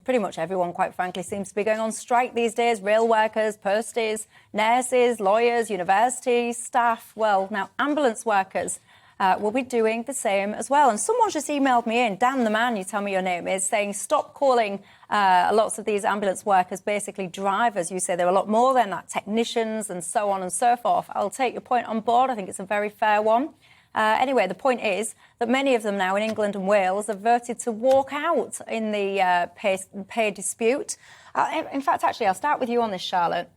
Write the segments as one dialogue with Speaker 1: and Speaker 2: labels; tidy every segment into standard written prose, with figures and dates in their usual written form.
Speaker 1: pretty much everyone, quite frankly, seems to be going on strike these days. Rail workers, posties, nurses, lawyers, university staff. Well, now ambulance workers will be doing the same as well. And someone just emailed me in, Dan the man, you tell me your name is, saying stop calling lots of these ambulance workers basically drivers. You say they're a lot more than that, technicians and so on and so forth. I'll take your point on board. I think it's a very fair one. Anyway, the point is that many of them now in England and Wales have voted to walk out in the pay dispute. In fact, actually, I'll start with you on this, Charlotte.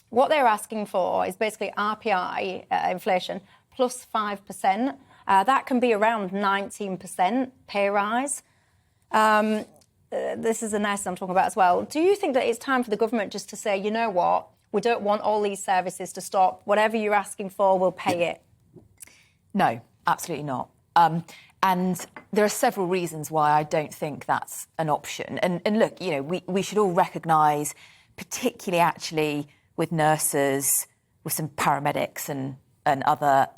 Speaker 1: What they're asking for is basically RPI inflation plus 5%. That can be around 19% pay rise. This is the nurses I'm talking about as well. Do you think that it's time for the government just to say, you know what, we don't want all these services to stop. Whatever you're asking for, we'll pay it?
Speaker 2: No, absolutely not. And there are several reasons why I don't think that's an option. And look, you know, we should all recognise, particularly actually with nurses, with some paramedics and other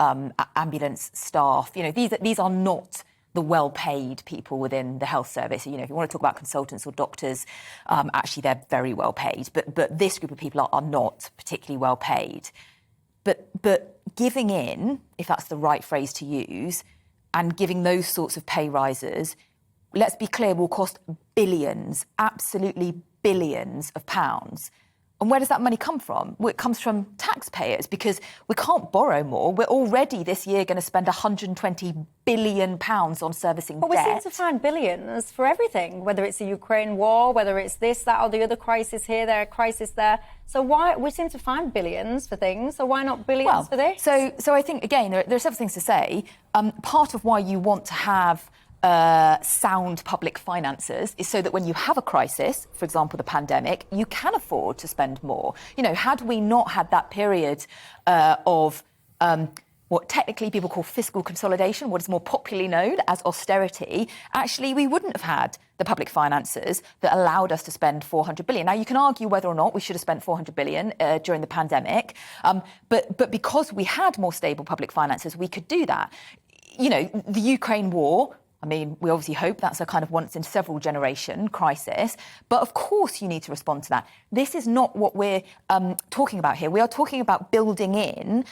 Speaker 2: ambulance staff, you know, these are not the well-paid people within the health service. You know, if you want to talk about consultants or doctors, actually they're very well paid. But this group of people are not particularly well paid. But giving in, if that's the right phrase to use, and giving those sorts of pay rises, let's be clear, will cost billions, absolutely billions of pounds. And where does that money come from? Well, it comes from taxpayers, because we can't borrow more. We're already this year going to spend £120 billion on servicing debt.
Speaker 1: But we seem to find billions for everything, whether it's the Ukraine war, whether it's this, that or the other crisis here, there, crisis there. So why we seem to find billions for things, so why not billions for this?
Speaker 2: So I think, again, there are several things to say. Part of why you want to have sound public finances is so that when you have a crisis, for example, the pandemic, you can afford to spend more. You know, had we not had that period of what technically people call fiscal consolidation, what is more popularly known as austerity, actually we wouldn't have had the public finances that allowed us to spend 400 billion. Now, you can argue whether or not we should have spent 400 billion during the pandemic, but because we had more stable public finances, we could do that. You know, the Ukraine war, I mean, we obviously hope that's a kind of once in several generation crisis, but of course you need to respond to that. This is not what we're talking about here. We are talking about building in,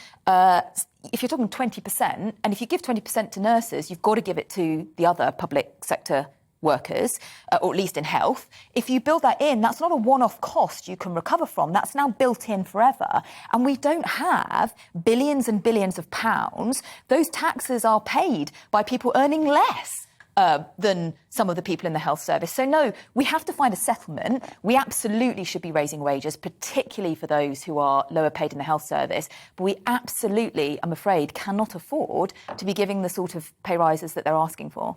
Speaker 2: if you're talking 20%, and if you give 20% to nurses, you've got to give it to the other public sector workers, or at least in health. If you build that in, that's not a one-off cost you can recover from. That's now built in forever. And we don't have billions and billions of pounds. Those taxes are paid by people earning less than some of the people in the health service. So no, we have to find a settlement. We absolutely should be raising wages, particularly for those who are lower paid in the health service. But we absolutely, I'm afraid, cannot afford to be giving the sort of pay rises that they're asking for.